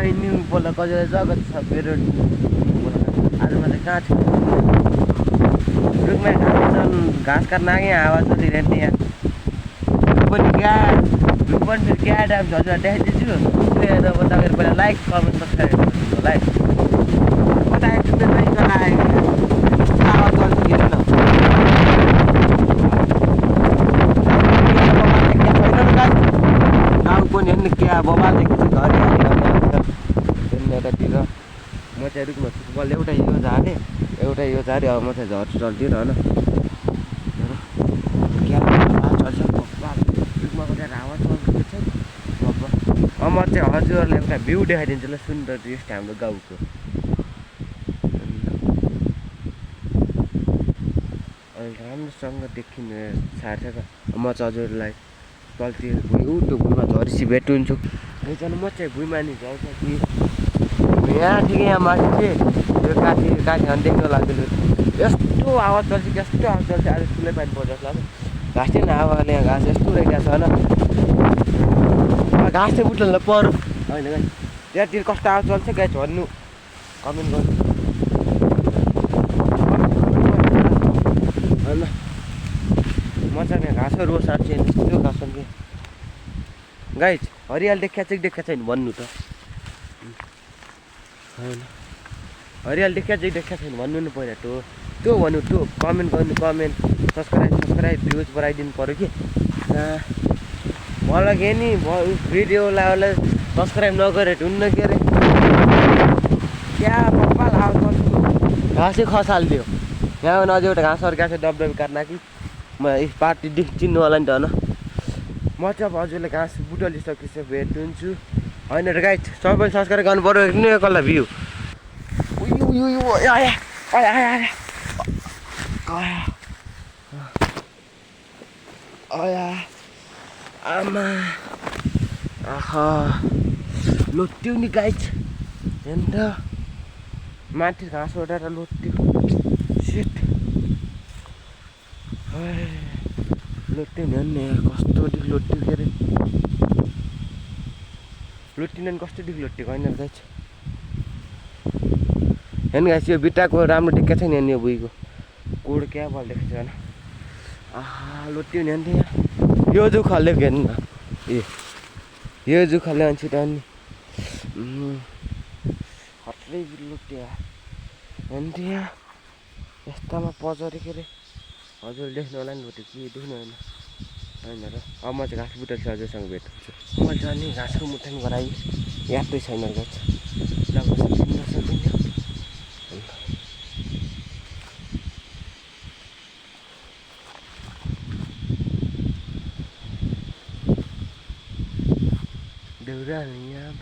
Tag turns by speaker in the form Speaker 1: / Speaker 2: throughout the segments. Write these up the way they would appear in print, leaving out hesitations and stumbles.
Speaker 1: New बोला कजले जगत छ मेरो आज म चाहिँ कहाँ छु रुखमा घाँस काट्न आएँ आवाज गरिरहेको थिएँ यहाँ पनि क्या रुख पनि फेरि क्या टाइम छ देखाइदिन्छु अब तपाईँहरू पहिला लाइक कमेन्ट सब्सक्राइब गर्नु होला है कता आइपुग्नु चाहिँ कता आएको आवाज गर्नु किन न गाउँ पनि हेर्नु क्या बबाल देख्छु घर यतातिर म चाहिँ रुखमा छु बल एउटा यो झारे अब म चाहिँ झर्छु चल्दिनँ होइन क्या हावा चल्छ रुखमा कता हावा चल्छ अब म चाहिँ हजुरहरूलाई एउटा भ्यू देखाइदिन्छु ल सुन्दर दृश्य हाम्रो गाउँको अहिले राम्रोसँग देखिने सार्छ त म चाहिँ हजुरलाई तलतिर त्यो भुइँमा झरेपछि भेट्नुहुन्छ एकजना म चाहिँ भुइँमा नि झर्छ कि यहाँ ठिकै यहाँ माथि चाहिँ यो काठी अनि देख्न लाग्दैन यस्तो आवाज चल्छ यस्तो आवाज चल्छ आज ठुलै पानी पर्छ जस्तो लाग्छ घाँस चाहिँ हावाले यहाँ घाँस यस्तो रहेको छ होइन घाँस चाहिँ बुट्न पर होइन गाई त्यहाँतिर कस्तो आवाज चल्छ गाई भन्नु कमेन्ट गर्नु होइन म चाहिँ यहाँ घाँसहरू रोसार चाहिँ त्यो घाँस कि गाई हरियाली देखाएको छैन भन्नु त होइन हरियाली देखाएको छैन भन्नु नि पहिला त्यो भन्नु त्यो कमेन्ट गर्नु कमेन्ट सब्सक्राइब भ्युज बढाइदिनु पऱ्यो कि मलाई के नि भिडियोलाई सब्सक्राइब नगरे ढुन्न के अरे क्या पप्पाल आवाज घाँसै खसालिदियो यहाँ अझै एउटा घाँस अर्काछ डबडबी काट्न कि म पार्टी चिन्नु होला नि त होइन म चाहिँ अब हजुरले घाँस बुटलिसकेपछि भेट्नुहुन्छ होइन र गाई सबैले सब्सक्राइब गर्नु पऱ्यो किन कसलाई भ्यू आमा आहा लोट्यो नि गाई हेर्नु त माथि घाँस उठाएर लोट्यो सिट लोट्यो नि हेर्ने कस्तो डिक लोट्यो के अरे लोटिन नि कस्तो डिक लोटेको होइन गाई हेर्नु गाइस यो बिटाको राम्रो देखाएको छैन नि यो बुइको कोड क्या बल देखाएको छ होइन आहा लोट्यो नि अन्त यहाँ यो जुखाले हेर्नु न यो जुखाले अनि छिटो अनि हत्रै लोट्यो अन्त यहाँ यस्तामा पजरे के अरे हजुर देख्नु होला नि लोट्यो के देख्नु होइन होइन र अब म चाहिँ घाँस बुटल्छु हजुरसँग भेट हुन्छ म चाहिँ नि घाँसको मुठन गराएँ यादै छैन गाछ चिन्न सकिन्छ देउराली यहाँ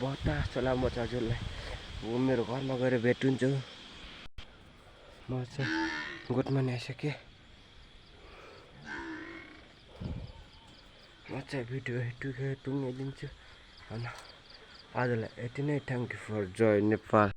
Speaker 1: बतास चला म चाहिँ हजुरलाई मेरो घरमा गएर भेट्नुहुन्छ म चाहिँ गोठमा नि आइसकेँ म चाहिँ भिडियो टुङ्गाइदिन्छु होइन आजलाई यति नै thank you for join Nepal.